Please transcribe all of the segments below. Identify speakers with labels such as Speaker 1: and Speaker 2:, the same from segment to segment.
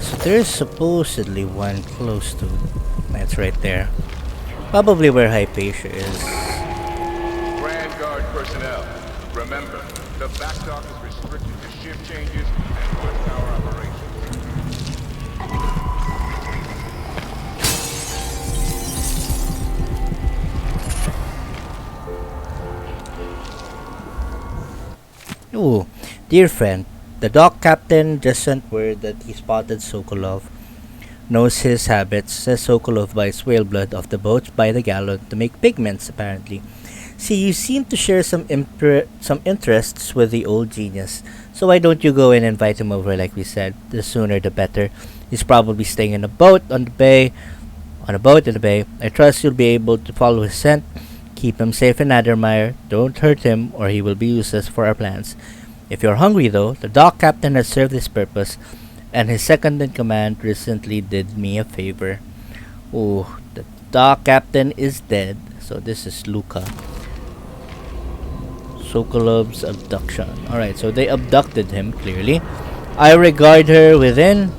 Speaker 1: So there's supposedly one close to. That's right there. Probably where Hypatia is.
Speaker 2: Grand Guard personnel, remember, the back dock is restricted to shift changes and first hour operations.
Speaker 1: Ooh, dear friend, the dock captain just sent word that he spotted Sokolov. Knows his habits, says Sokolov buys whale blood off the boats by the gallon to make pigments, apparently. See, you seem to share some interests with the old genius, so why don't you go and invite him over like we said? The sooner the better. He's probably staying in a boat on the bay, on a boat in the bay. I trust you'll be able to follow his scent. Keep him safe in Addermire. Don't hurt him, or he will be useless for our plans. If you're hungry, though, the dock captain has served his purpose, and his second in command recently did me a favor. Oh, the dock captain is dead. So this is Luca. Sokolov's abduction. Alright, so they abducted him, clearly. I regard her within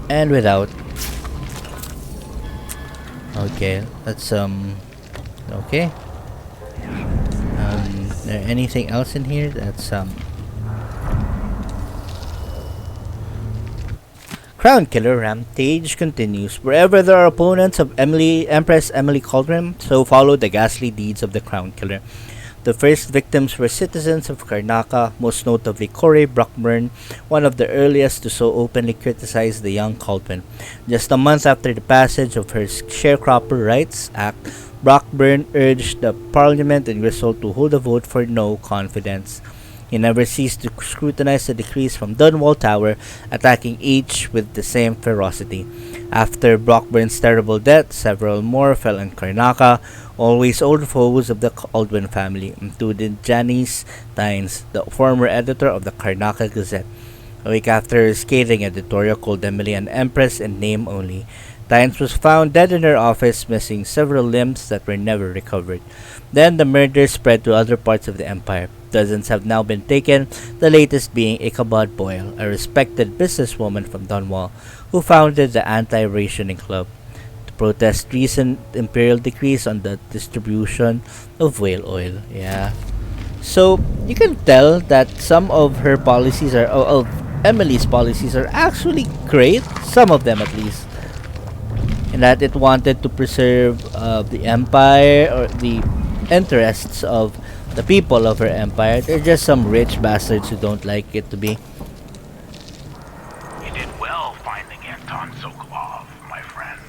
Speaker 1: and without. Okay, that's okay. There anything else in here? That's Crown Killer rampage continues. Wherever there are opponents of Empress Emily Cauldron, so follow the ghastly deeds of the Crown Killer. The first victims were citizens of Karnaca, most notably Corey Brockburn, one of the earliest to so openly criticize the young Cauldron. Just a month after the passage of her Sharecropper Rights Act, Brockburn urged the Parliament in Gristle to hold a vote for no confidence. He never ceased to scrutinize the decrees from Dunwall Tower, attacking each with the same ferocity. After Brockburn's terrible death, several more fell in Karnaca, always old foes of the Aldwin family, including Janice Tynes, the former editor of the Karnaca Gazette. A week after her scathing editorial called Emily an empress in name only, Tynes was found dead in her office, missing several limbs that were never recovered. Then the murder spread to other parts of the empire. Dozens have now been taken, the latest being Ichabod Boyle, a respected businesswoman from Dunwall, who founded the Anti-Rationing Club to protest recent imperial decrees on the distribution of whale oil. Yeah. So you can tell that some of her policies are, of Emily's policies are actually great, some of them at least. In that it wanted to preserve the empire or the interests of the people of her empire. They're just some rich bastards who don't like it to be.
Speaker 3: You did well finding Anton Sokolov, my friend.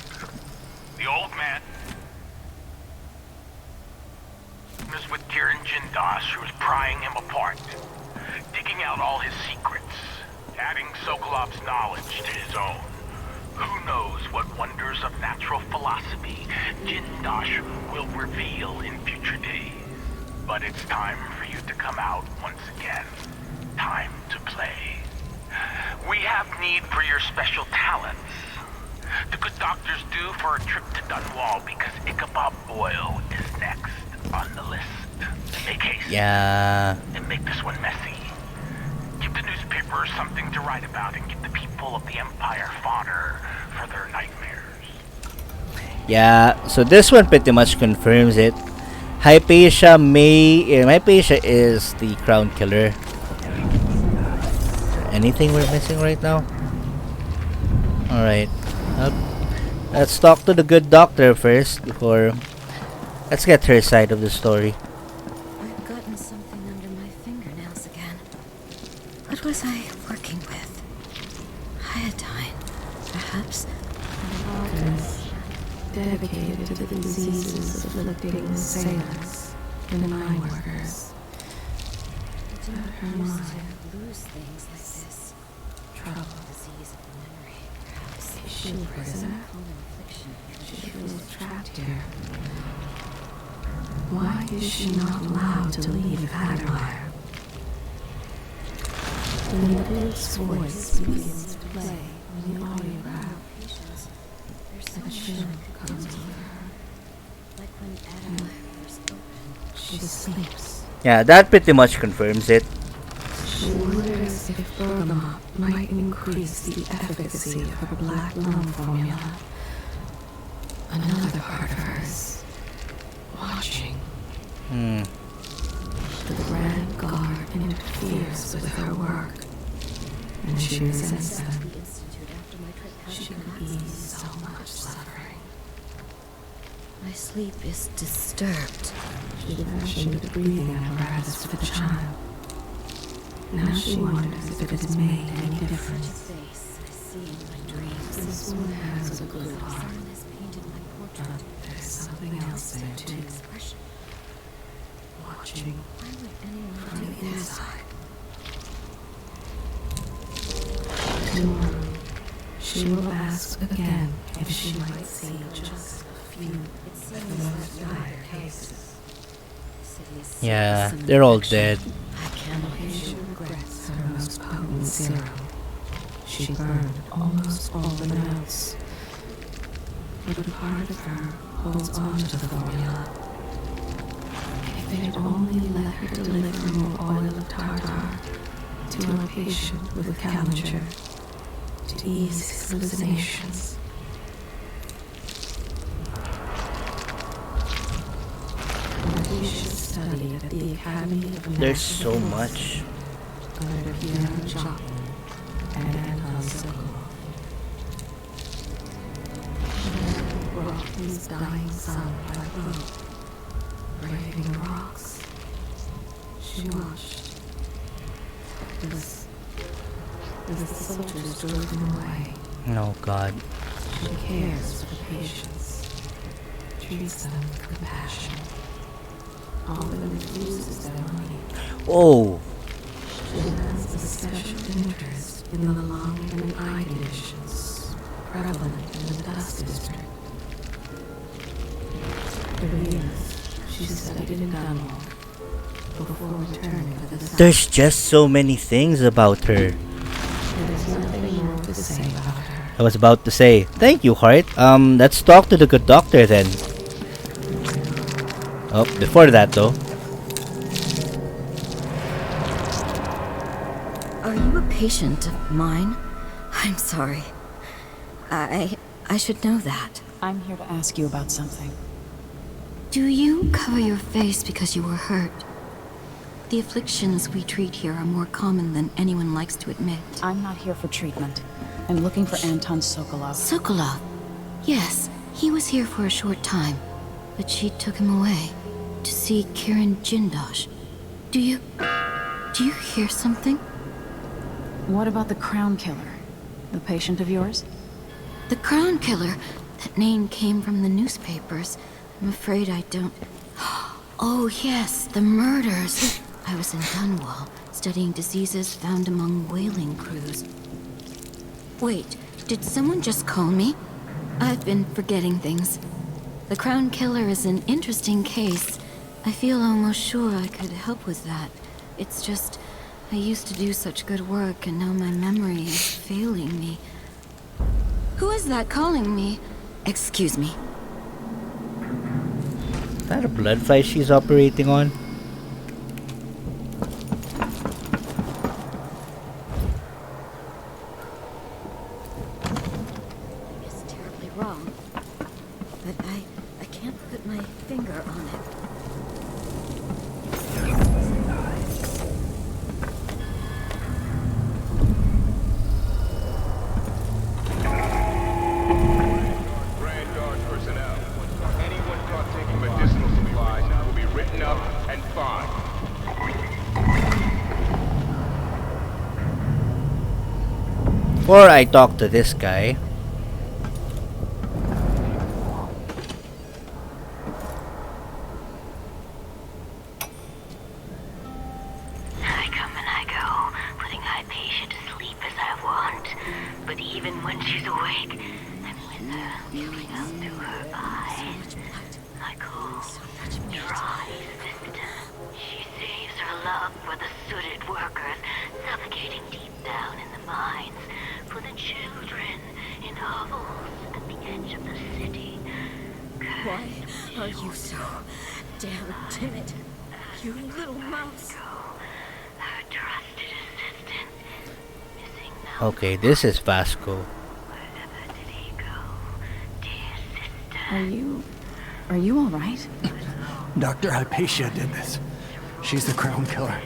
Speaker 3: The old man was with Kiran Jindas, who was prying him apart, digging out all his secrets, adding Sokolov's knowledge to his own. Who knows what wonders of natural philosophy Jindosh will reveal in future days. But it's time for you to come out once again. Time to play. We have need for your special talents. The good doctors do for a trip to Dunwall because Ichabod Boyle is next on the list. Make haste.
Speaker 1: Yeah.
Speaker 3: And make this one messy. Give the newspapers something to write about and give the people of the Empire fodder for their nightmares.
Speaker 1: Yeah, so this one pretty much confirms it. Hypatia is the Crown Killer. Anything we're missing right now? Alright. Let's talk to the good doctor first before... Let's get her side of the story.
Speaker 4: I've gotten something under my fingernails again. What was I working with? Iodine, perhaps?
Speaker 5: Dedicated to the diseases afflicting sailors and mine workers. Her mind
Speaker 4: Lose things like this.
Speaker 5: trouble.
Speaker 4: Disease of the memory, perhaps.
Speaker 5: Is she a prisoner?
Speaker 4: Affliction.
Speaker 5: She feels trapped here. Why is she not allowed to leave Addermire? The Nicholas voice begins to play on the audiograph. A chill comes over her.
Speaker 4: Like when Adam first opened.
Speaker 5: She sleeps.
Speaker 1: Yeah, that pretty much confirms it.
Speaker 5: She wonders as if bergamot might increase the efficacy of her black lung formula. Another part of her is watching. The Grand Guard interferes with her work, and she resents them. She can ease so much suffering.
Speaker 4: My sleep is disturbed.
Speaker 5: She fashioned the breathing apparatus for the child. Now she wonders if it has made any difference. This woman has a good heart, but there's something else there too. Watching from the inside. Tomorrow, she will ask again if she might see just a few of the most dire cases.
Speaker 1: Yeah, they're all dead.
Speaker 5: She regrets her most potent serum. She burned almost all the notes, but a part of her holds on to the formula. If they'd only let her deliver more oil of tartar to a patient with Challenger to ease his hallucinations. He should study at the Academy of
Speaker 1: There's so much.
Speaker 5: under Jell and Anton Sokolov. Brought his dying son by boat, braving the rocks. She watched as the soldiers drove him away.
Speaker 1: Oh god.
Speaker 5: She cares for the patients, treats them with compassion, often refuses their money.
Speaker 1: Oh,
Speaker 5: She has a special interest in the lung and eye conditions prevalent in the dust district. For years, she studied in Dunwall before returning to the south.
Speaker 1: there's just so many things about her.
Speaker 5: There's nothing more to say about her.
Speaker 1: I was about to say, thank you, Hart. Let's talk to the good doctor then. Oh, before that though.
Speaker 4: Are you a patient of mine? I'm sorry. I should know that.
Speaker 6: I'm here to ask you about something.
Speaker 4: Do you cover your face because you were hurt? The afflictions we treat here are more common than anyone likes to admit.
Speaker 6: I'm not here for treatment. I'm looking for Anton Sokolov.
Speaker 4: Sokolov? Yes, he was here for a short time, but she took him away to see Kiran Jindosh. Do you hear something?
Speaker 6: What about the Crown Killer? The patient of yours?
Speaker 4: The Crown Killer. That name came from the newspapers. I'm afraid I don't... Oh yes, the murders. I was in Dunwall, studying diseases found among whaling crews. Wait, did someone just call me? I've been forgetting things. The Crown Killer is an interesting case. I feel almost sure I could help with that. It's just, I used to do such good work and now my memory is failing me. Who is that calling me? Excuse me.
Speaker 1: Is that a blood fight she's operating on?
Speaker 4: It's terribly wrong, but I can't put my finger on it.
Speaker 2: Grand Guard personnel. Anyone caught taking medicinal supplies will be written up and fined.
Speaker 1: Or I talk to this guy.
Speaker 7: I come and I go, putting my patient to sleep as I want. But even when she's awake, I'm with her, peering out through her eyes. I call dry sister. She saves her love for the sooted workers, suffocating deep down in the mines. For the children in hovels at the edge of the city.
Speaker 4: Why are you so damn timid? You little mouse.
Speaker 7: Her trusted assistant,
Speaker 1: Okay, this is Vasco.
Speaker 7: Wherever did he go? Dear sister.
Speaker 6: Are you all right?
Speaker 8: Dr. Hypatia did this. She's the crown killer.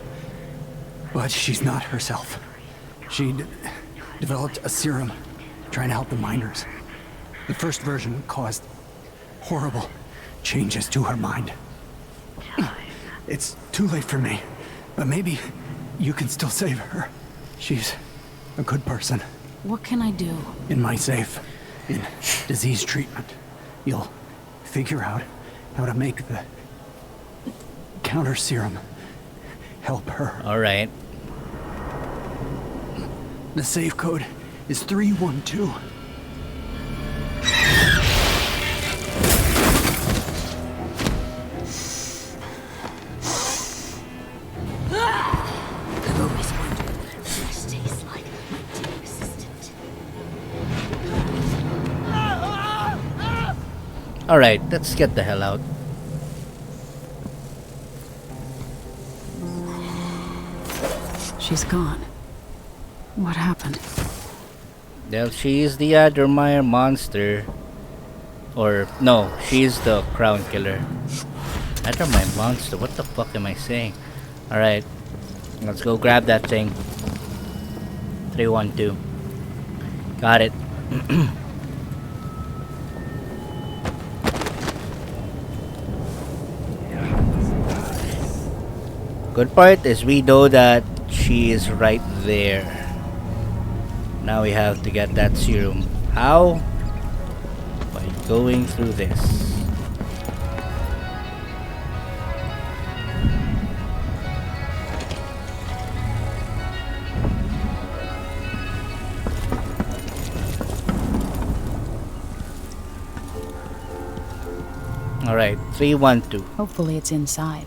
Speaker 8: But she's not herself. She developed a serum trying to help the miners. The first version caused horrible changes to her mind. It's too late for me, but maybe you can still save her. She's a good person.
Speaker 6: What can I do?
Speaker 8: In my safe, in disease treatment, you'll figure out how to make the counter serum help her.
Speaker 1: Alright.
Speaker 8: The safe code is 312.
Speaker 4: I've always wondered what flesh tastes like. My dear assistant.
Speaker 1: Alright, let's get the hell out.
Speaker 6: She's gone. What happened?
Speaker 1: Well, she's the Addermire monster. Or, no, she's the crown killer. Addermire monster, what the fuck am I saying? Alright, let's go grab that thing. 312. Got it. Good part is we know that she is right there. Now we have to get that serum. How? By going through this. Alright, 312.
Speaker 6: Hopefully it's inside.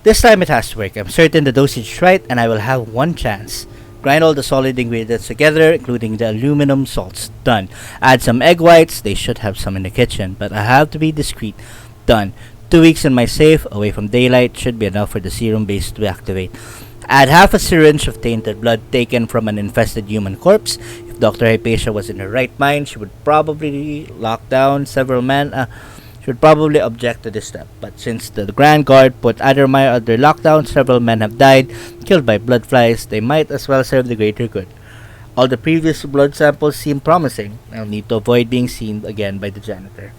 Speaker 1: This time it has to work. I'm certain the dosage is right and I will have one chance. Grind all the solid ingredients together, including the aluminum salts. Done. Add some egg whites. They should have some in the kitchen, but I have to be discreet. Done. 2 weeks in my safe, away from daylight, should be enough for the serum base to activate. Add half a syringe of tainted blood taken from an infested human corpse. If Dr. Hypatia was in her right mind, she would probably lock down several men. Should probably object to this step, but since the Grand Guard put Addermire under lockdown, several men have died, killed by blood flies. They might as well serve the greater good. All the previous blood samples seem promising. I'll need to avoid being seen again by the janitor.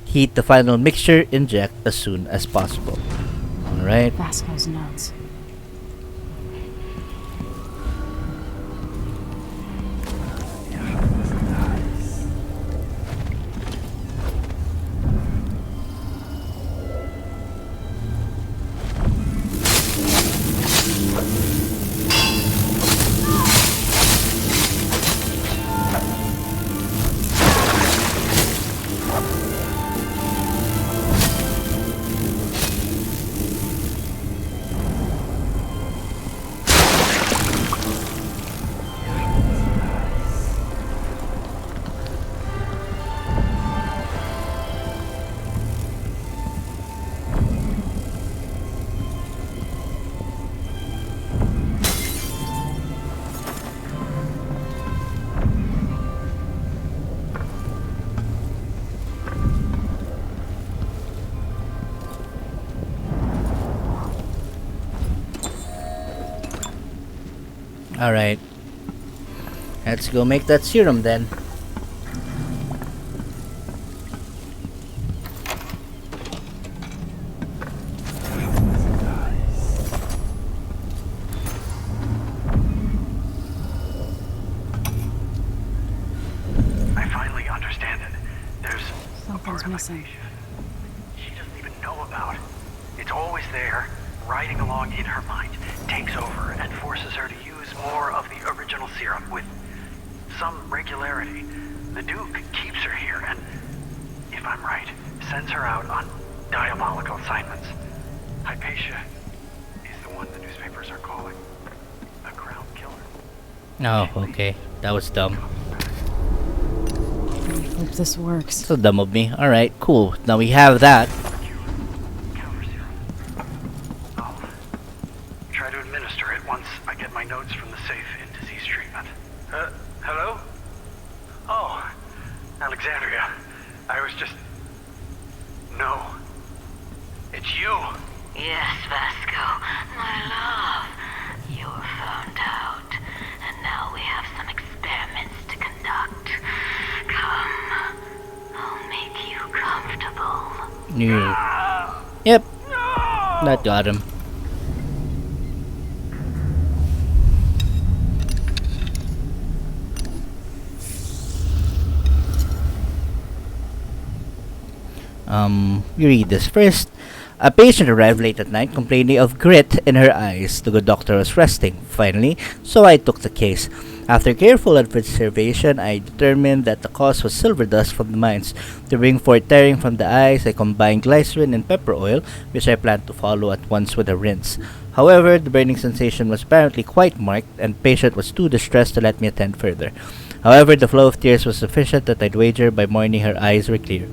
Speaker 1: Heat the final mixture, inject as soon as possible. Alright.
Speaker 6: Vasco's notes.
Speaker 1: Alright. Let's go make that serum then.
Speaker 3: I finally understand it. There's
Speaker 6: Something's missing.
Speaker 3: she doesn't even know about. It's always there, riding along in her mind, takes over and forces her to use more of the original serum with some regularity. The Duke keeps her here and, if I'm right, sends her out on diabolical assignments. Hypatia is the one the newspapers are calling a crown killer.
Speaker 1: Oh, okay. That was dumb.
Speaker 6: Hope this works.
Speaker 1: So dumb of me. Alright, cool. Now we have that.
Speaker 9: Try to administer it once I get my notes from the safe in disease treatment. Hello? Oh, Alexandria. I was just... No. It's you.
Speaker 7: Yes, Vasco, my love. You were found out, and now we have some experiments to conduct. Come, I'll make you comfortable.
Speaker 1: Yep. That got him. You read this first. A patient arrived late at night complaining of grit in her eyes. The good doctor was resting, finally, so I took the case. After careful observation, I determined that the cause was silver dust from the mines. To bring forth tearing from the eyes, I combined glycerin and pepper oil, which I planned to follow at once with a rinse. However, the burning sensation was apparently quite marked, and the patient was too distressed to let me attend further. However, the flow of tears was sufficient that I'd wager by morning her eyes were clear.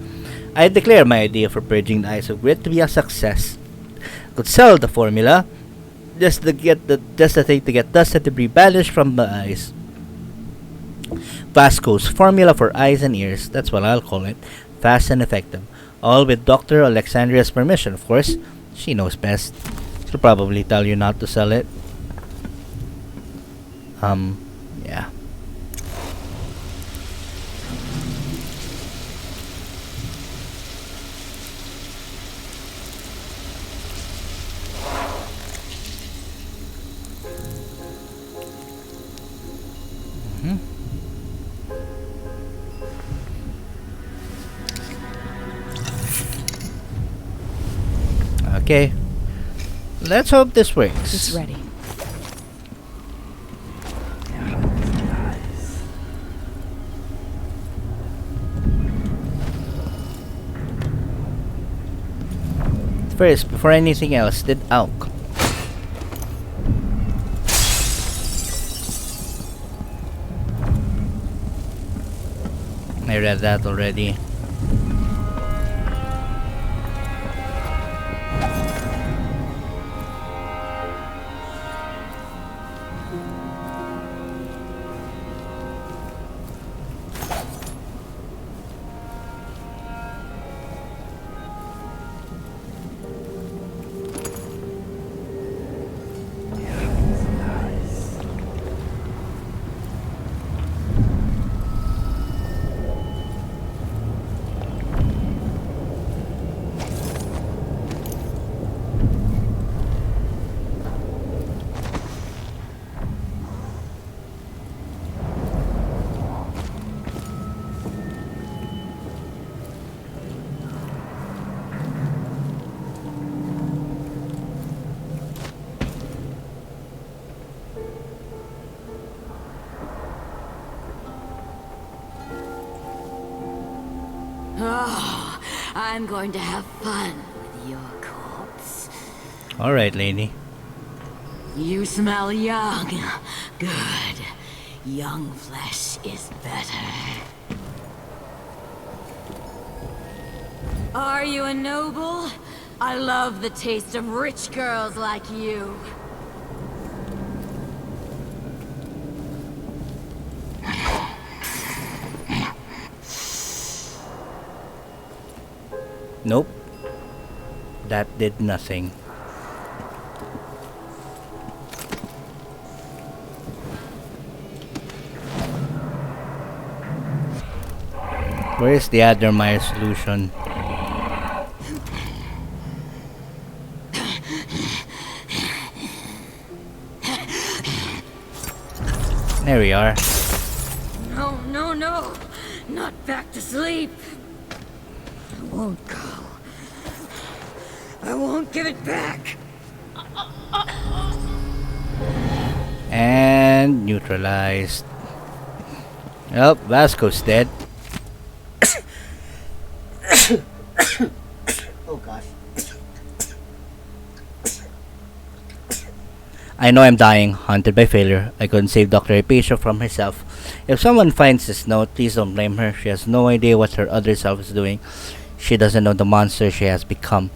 Speaker 1: I declare my idea for purging the eyes of grit to be a success. Could sell the formula, just the thing to get dust and debris banished from the eyes. Vasco's formula for eyes and ears, that's what I'll call it. Fast and effective. All with Dr. Alexandria's permission, of course. She knows best. She'll probably tell you not to sell it. Yeah. Okay. Let's hope this works.
Speaker 6: It's ready.
Speaker 1: First, before anything else, did Auk. I read that already.
Speaker 4: Oh, I'm going to have fun with your corpse.
Speaker 1: Alright, lady.
Speaker 4: You smell young. Good. Young flesh is better. Are you a noble? I love the taste of rich girls like you.
Speaker 1: Nope. That did nothing. Where is the Addermeyer solution? There we are.
Speaker 4: No, no, no. Not back to sleep. I won't go. I won't give it back.
Speaker 1: And neutralized. Well, Vasco's dead. Oh gosh. I know I'm dying, haunted by failure. I couldn't save Dr. Hapatia from herself. If someone finds this note, please don't blame her. She has no idea what her other self is doing. She doesn't know the monster she has become.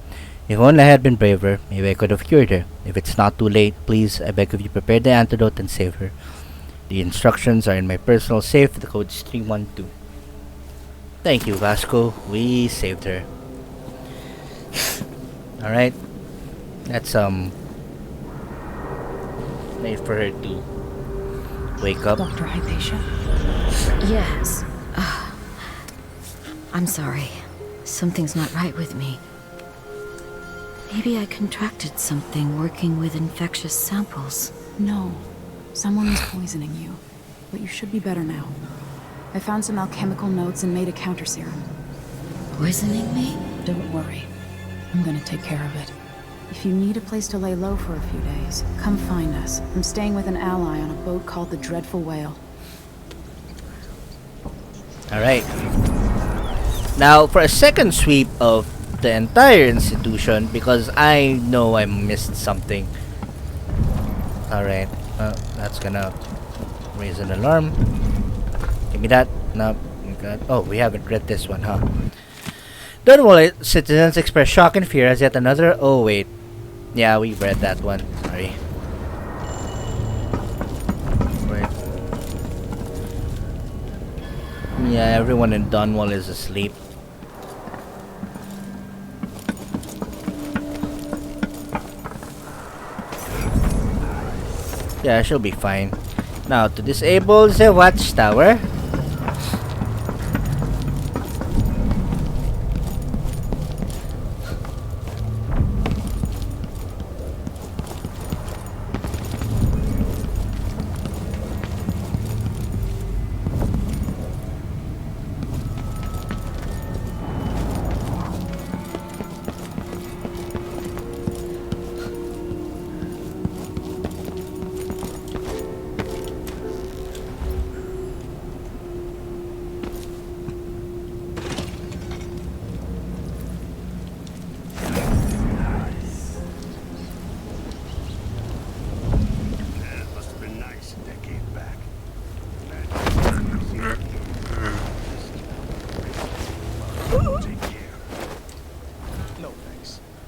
Speaker 1: If only I had been braver, maybe I could have cured her. If it's not too late, please, I beg of you, prepare the antidote and save her. The instructions are in my personal safe. The code is 312. Thank you, Vasco. We saved her. Alright. Let's wait for her to wake up.
Speaker 6: Dr. Hypatia?
Speaker 4: Yes. I'm sorry. Something's not right with me. Maybe I contracted something working with infectious samples.
Speaker 6: No. Someone was poisoning you. But you should be better now. I found some alchemical notes and made a counter serum.
Speaker 4: Poisoning me?
Speaker 6: Don't worry. I'm gonna take care of it. If you need a place to lay low for a few days, come find us. I'm staying with an ally on a boat called the Dreadful Whale.
Speaker 1: Alright. Now, for a second sweep of the entire institution, because I know I missed something. Alright. That's gonna raise an alarm. Give me that. No. Oh, we haven't read this one, huh? Dunwall citizens express shock and fear as yet another... Oh, wait. Yeah, we read that one. Sorry. Wait. Yeah, everyone in Dunwall is asleep. Yeah, she'll be fine. Now, to disable the watchtower.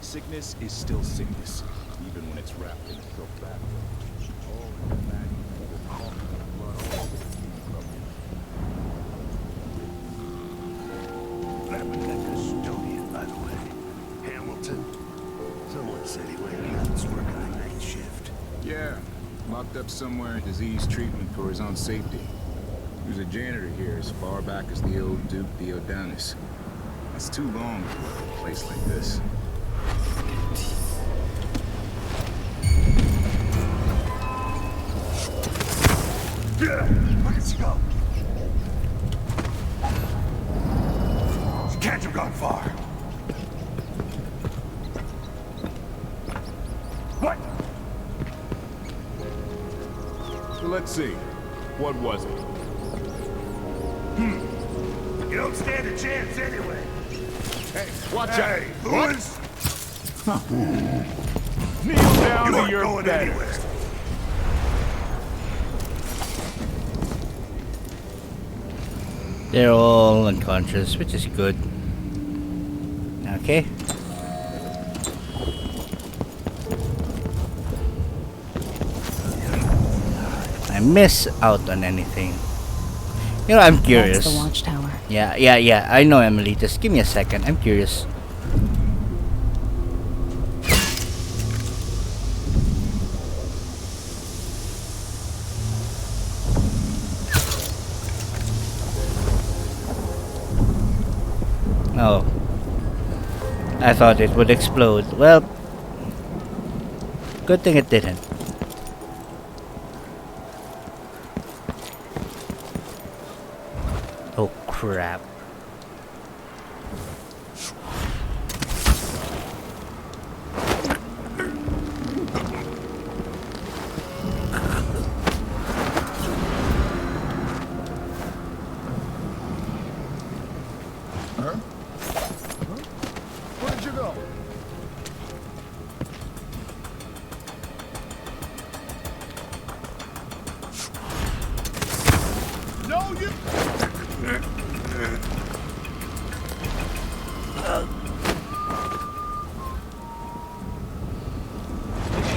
Speaker 2: Sickness is still sickness, even when it's wrapped in a silk bag.
Speaker 10: That custodian, by the way. Hamilton? Someone said he went nuts working a night shift.
Speaker 2: Yeah, locked up somewhere in disease treatment for his own safety. He was a janitor here as far back as the old Duke Diodanis. That's too long to work in a place like this.
Speaker 10: Where did she go? She can't have gone far. What?
Speaker 2: So let's see. What was it?
Speaker 10: You don't stand a chance anyway.
Speaker 2: Hey, watch out!
Speaker 10: Hey, Lewis!
Speaker 2: Kneel down
Speaker 10: You
Speaker 2: to
Speaker 10: aren't
Speaker 2: your
Speaker 10: going
Speaker 2: bed.
Speaker 10: anywhere.
Speaker 1: They're all unconscious, which is good. Okay. I miss out on anything. You know, I'm curious.
Speaker 6: That's the watchtower.
Speaker 1: Yeah. I know, Emily. Just give me a second. I'm curious. Oh. I thought it would explode. Well, good thing it didn't. Oh crap.
Speaker 2: Where'd you go?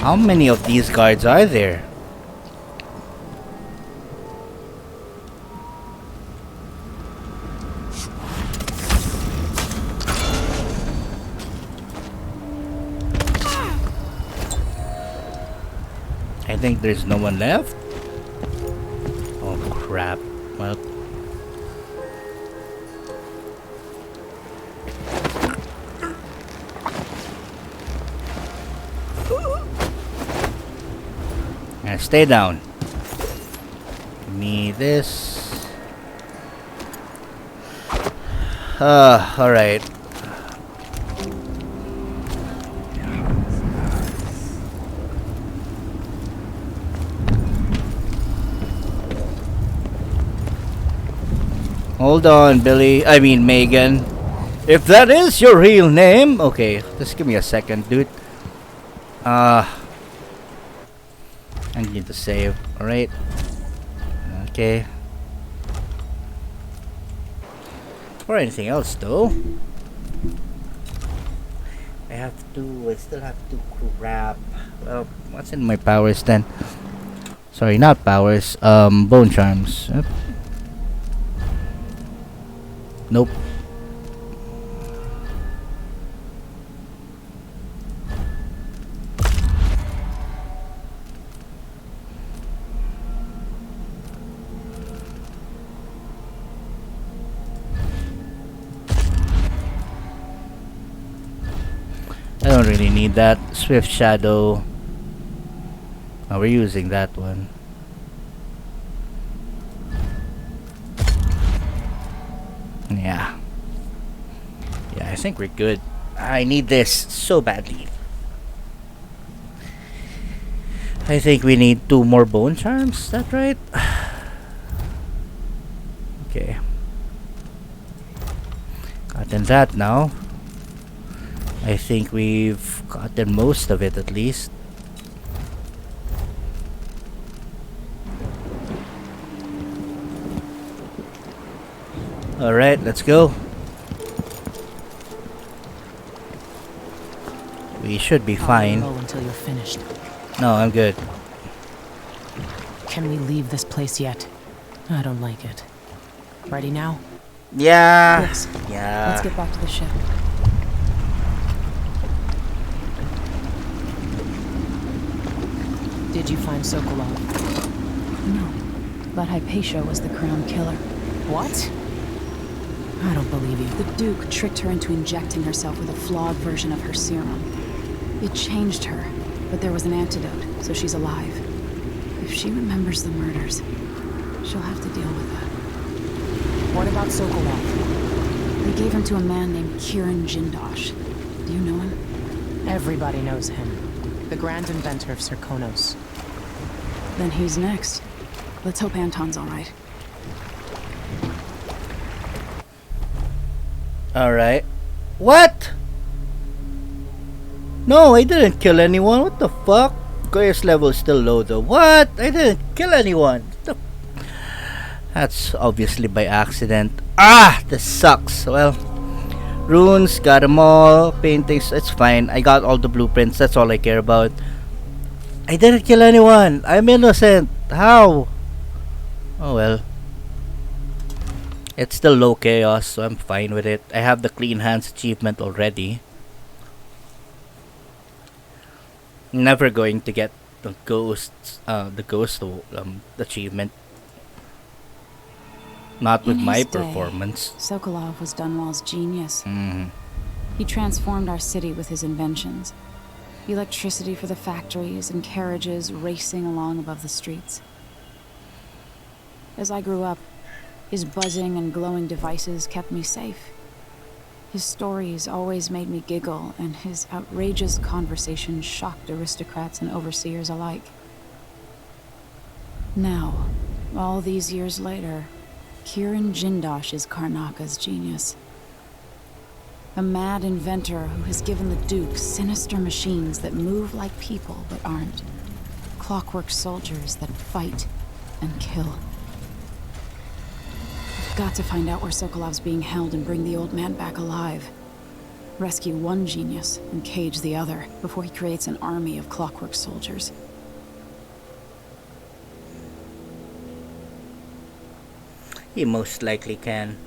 Speaker 1: How many of these guards are there? I think there's no one left. Oh crap. Well, and stay down. Give me this. Alright. Hold on, Billy. I mean, Megan. If that is your real name. Okay, just give me a second, dude. I need to save. Alright. Okay. Or anything else, though. I still have to grab. Well, what's in my powers then? Sorry, not powers. Bone charms. Yep. Nope. I don't really need that. Swift Shadow. Oh, we're using that one. Yeah. Yeah, I think we're good. I need this so badly. I think we need 2 more bone charms. Is that right? Okay. Gotten that now. I think we've gotten most of it at least. Alright, let's go. We should be fine.
Speaker 5: I'll until you're finished.
Speaker 1: No, I'm good.
Speaker 5: Can we leave this place yet? I don't like it. Ready now?
Speaker 1: Yeah.
Speaker 6: Yes.
Speaker 1: Yeah.
Speaker 6: Let's get back to the ship.
Speaker 5: Did you find Sokolov?
Speaker 6: No. But Hypatia was the crown killer.
Speaker 5: What? I don't believe you.
Speaker 6: The Duke tricked her into injecting herself with a flawed version of her serum. It changed her, but there was an antidote, so she's alive. If she remembers the murders, she'll have to deal with that.
Speaker 5: What about Sokolov?
Speaker 6: They gave him to a man named Kieran Jindosh. Do you know him?
Speaker 5: Everybody knows him. The grand inventor of Serkonos.
Speaker 6: Then he's next. Let's hope Anton's alright.
Speaker 1: Alright. What? No, I didn't kill anyone. What the fuck? Grace level is still low though. What? I didn't kill anyone. That's obviously by accident. Ah! This sucks. Well, runes, got them all. Paintings, it's fine. I got all the blueprints. That's all I care about. I didn't kill anyone. I'm innocent. How? Oh well. It's still low chaos, so I'm fine with it. I have the clean hands achievement already. Never going to get the ghost achievement. Not with my performance.
Speaker 6: Sokolov was Dunwall's genius.
Speaker 1: Mm-hmm.
Speaker 6: He transformed our city with his inventions. Electricity for the factories and carriages racing along above the streets. As I grew up, his buzzing and glowing devices kept me safe. His stories always made me giggle, and his outrageous conversations shocked aristocrats and overseers alike. Now, all these years later, Kieran Jindosh is Karnaka's genius. A mad inventor who has given the Duke sinister machines that move like people but aren't. Clockwork soldiers that fight and kill. Got to find out where Sokolov's being held and bring the old man back alive. Rescue one genius and cage the other before he creates an army of clockwork soldiers.
Speaker 1: He most likely can.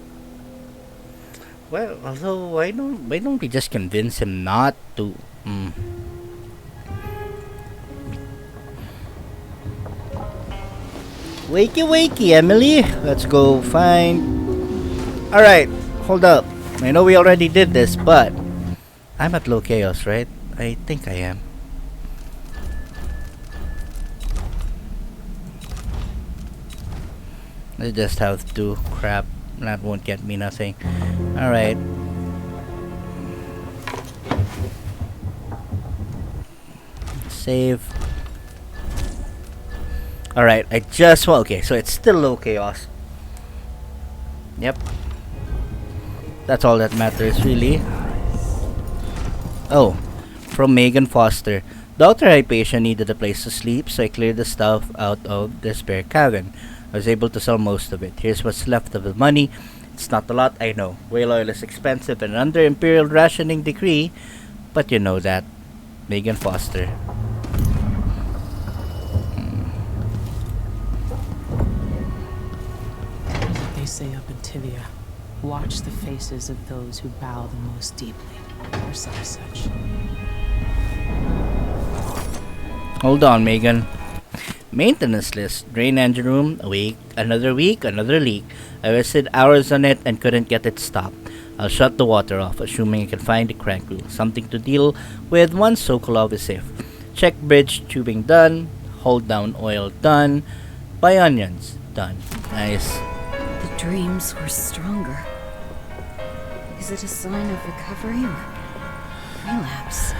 Speaker 1: Well, although why don't we just convince him not to? Wakey wakey, Emily. Let's go find. Alright, hold up. I know we already did this, but I'm at low chaos, right? I think I am. I just have to. Crap. That won't get me nothing. Alright. Save. Alright, I just want. Okay, so it's still low chaos. Yep. That's all that matters, really. Oh, from Megan Foster. Dr. Hypatia needed a place to sleep, so I cleared the stuff out of the spare cabin. I was able to sell most of it. Here's what's left of the money. It's not a lot, I know. Whale oil is expensive and under Imperial rationing decree, but you know that. Megan Foster.
Speaker 5: They say up in Tivia, watch the faces of those who bow the most deeply, or some such.
Speaker 1: Hold on, Megan. Maintenance list. Drain engine room. A week. Another leak. I wasted hours on it and couldn't get it stopped. I'll shut the water off, assuming I can find the crank wheel. Something to deal with once Sokolov is safe. Check bridge tubing done. Hold down oil done. Buy onions done. Nice.
Speaker 4: The dreams were stronger. Is it a sign of recovery or relapse?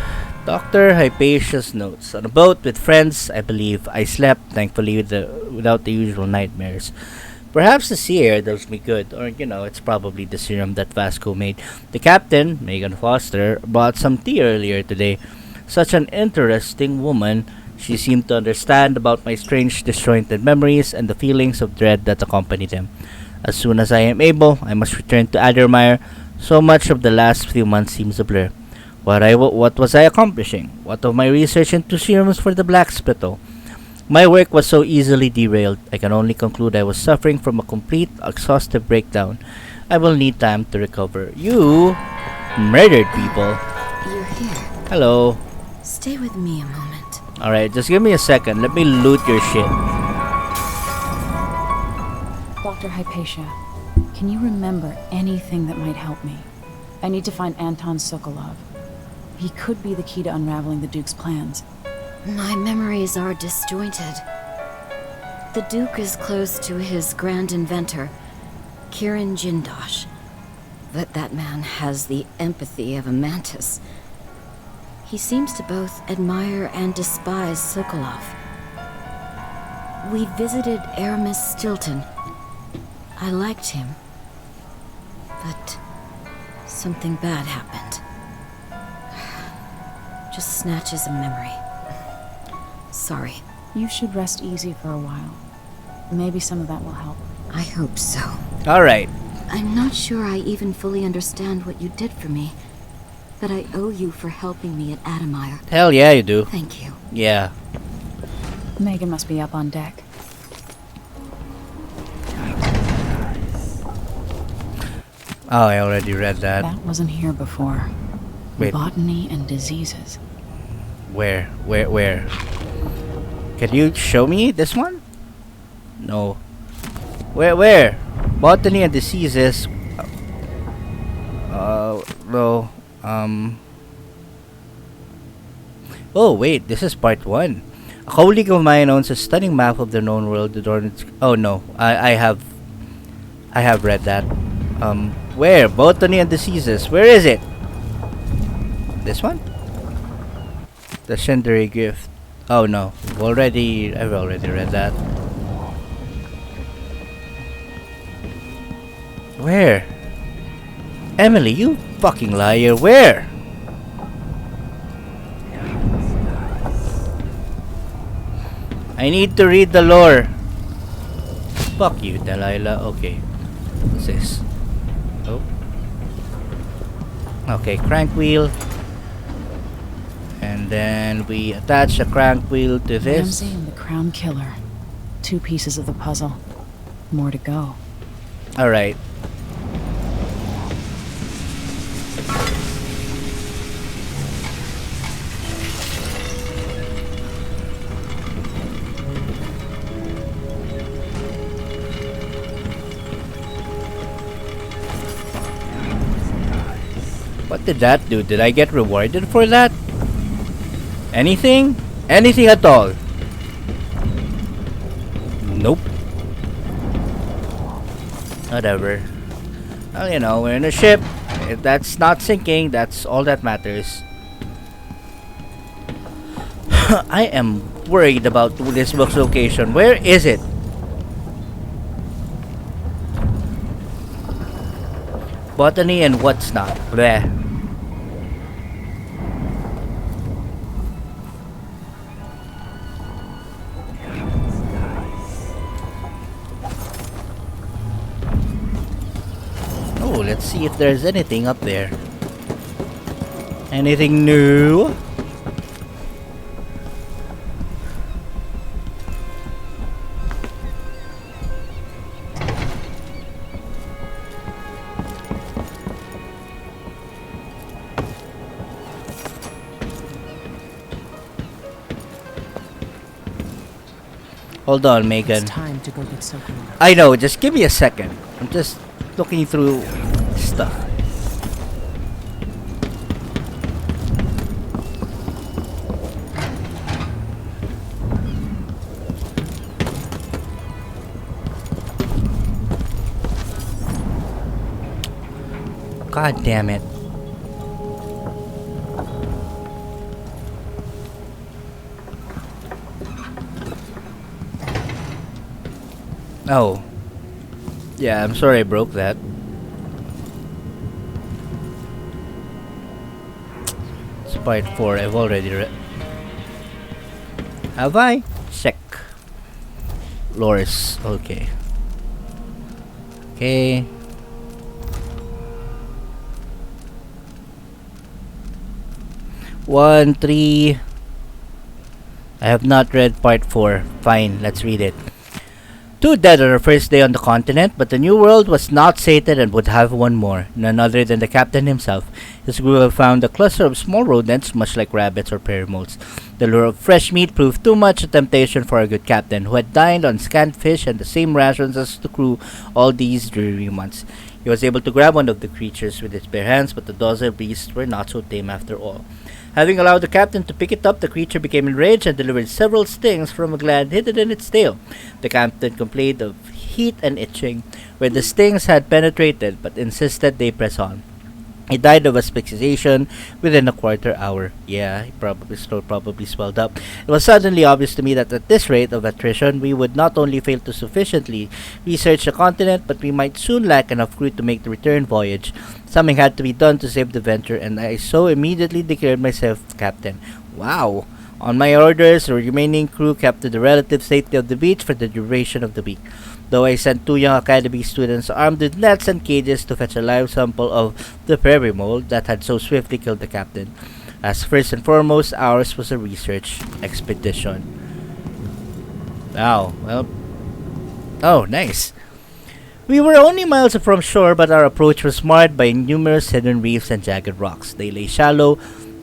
Speaker 1: Dr. Hypatia's notes. On a boat with friends, I believe. I slept, thankfully, without the usual nightmares. Perhaps the sea air does me good, or, it's probably the serum that Vasco made. The captain, Megan Foster, brought some tea earlier today. Such an interesting woman. She seemed to understand about my strange disjointed memories and the feelings of dread that accompany them. As soon as I am able, I must return to Addermire. So much of the last few months seems a blur. What was I accomplishing? What of my research into serums for the Black Spittle? My work was so easily derailed. I can only conclude I was suffering from a complete, exhaustive breakdown. I will need time to recover. You murdered people.
Speaker 4: You're here.
Speaker 1: Hello.
Speaker 4: Stay with me a moment.
Speaker 1: Alright, just give me a second. Let me loot your shit.
Speaker 6: Dr. Hypatia, can you remember anything that might help me? I need to find Anton Sokolov. He could be the key to unraveling the Duke's plans.
Speaker 4: My memories are disjointed. The Duke is close to his grand inventor, Kirin Jindosh. But that man has the empathy of a mantis. He seems to both admire and despise Sokolov. We visited Aramis Stilton. I liked him. But something bad happened. Just snatches of memory. Sorry.
Speaker 6: You should rest easy for a while. Maybe some of that will help.
Speaker 4: I hope so.
Speaker 1: Alright.
Speaker 4: I'm not sure I even fully understand what you did for me, but I owe you for helping me at Addermire.
Speaker 1: Hell yeah, you do.
Speaker 4: Thank you.
Speaker 1: Yeah.
Speaker 6: Megan must be up on deck.
Speaker 1: Oh, I already read that.
Speaker 6: That wasn't here before.
Speaker 1: Wait.
Speaker 6: Botany and diseases.
Speaker 1: Where? Can you show me this one? No. Where? Botany and diseases. No. Oh, wait, this is part 1. A colleague of mine owns a stunning map of the known world adorned. Oh no, I have read that. Where? Botany and diseases. Where is it? This one? The Shendere gift. Oh no, I've already read that. Where? Emily, you fucking liar. Where? I need to read the lore. Fuck you, Delilah. Okay. What's this? Oh. Okay, crank wheel. And then we attach the crank wheel to this.
Speaker 6: Ramsey and the Crown Killer. 2 pieces of the puzzle. More to go.
Speaker 1: Alright. What did that do? Did I get rewarded for that? Anything? Anything at all? Nope. Whatever. Well, you know, we're in a ship. If that's not sinking, that's all that matters. I am worried about this book's location. Where is it? Botany and what's not. Bleh. Oh, let's see if there's anything up there. Anything new? Hold on, Megan.
Speaker 5: It's time to go get soaking.
Speaker 1: I know, just give me a second. I'm just looking through stuff. God damn it. Oh. Yeah, I'm sorry I broke that. It's part 4, I've already read. Have I? Check. Loris, okay. Okay. One, 3. I have not read part 4. Fine, let's read it. 2 dead on our first day on the continent, but the new world was not sated and would have one more, none other than the captain himself. His crew have found a cluster of small rodents, much like rabbits or prairie moles. The lure of fresh meat proved too much a temptation for our good captain, who had dined on scant fish and the same rations as the crew all these dreary months. He was able to grab one of the creatures with his bare hands, but the docile beasts were not so tame after all. Having allowed the captain to pick it up, the creature became enraged and delivered several stings from a gland hidden in its tail. The captain complained of heat and itching, where the stings had penetrated, but insisted they press on. He died of asphyxiation within a quarter hour. Yeah, he probably swelled up. It was suddenly obvious to me that at this rate of attrition, we would not only fail to sufficiently research the continent, but we might soon lack enough crew to make the return voyage. Something had to be done to save the venture, and I so immediately declared myself captain. Wow! On my orders, the remaining crew kept to the relative safety of the beach for the duration of the week, though I sent 2 young academy students armed with nets and cages to fetch a live sample of the prairie mole that had so swiftly killed the captain, as first and foremost ours was a research expedition. Wow, well, oh, nice. We were only miles from shore, but our approach was marred by numerous hidden reefs and jagged rocks. They lay shallow,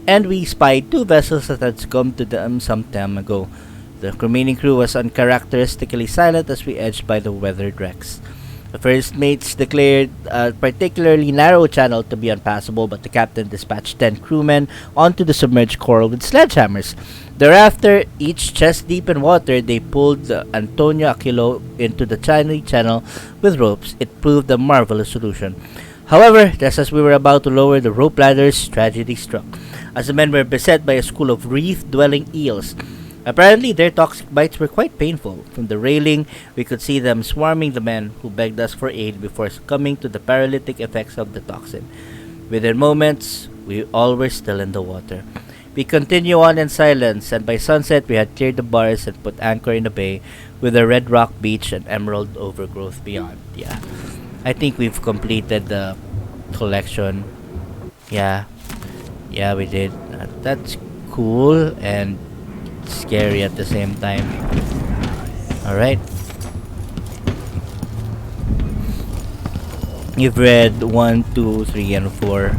Speaker 1: and we spied 2 vessels that had succumbed to them some time ago. The remaining crew was uncharacteristically silent as we edged by the weathered wrecks. The first mates declared a particularly narrow channel to be unpassable, but the captain dispatched 10 crewmen onto the submerged coral with sledgehammers. Thereafter, each chest deep in water, they pulled the Antonio Aquilo into the tiny channel with ropes. It proved a marvelous solution. However, just as we were about to lower the rope ladders, tragedy struck, as the men were beset by a school of reef-dwelling eels. Apparently, their toxic bites were quite painful. From the railing, we could see them swarming the men, who begged us for aid before succumbing to the paralytic effects of the toxin. Within moments, we all were still in the water. We continued on in silence, and by sunset we had cleared the bars and put anchor in the bay, with a red rock beach and emerald overgrowth beyond. Yeah, I think we've completed the collection. Yeah. Yeah, we did. That's cool and scary at the same time. Alright. You've read 1, 2, 3, and 4.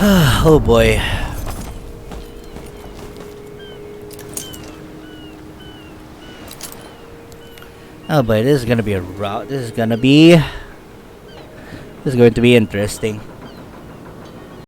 Speaker 1: Oh boy. Oh boy, this is gonna be a route. This is going to be interesting.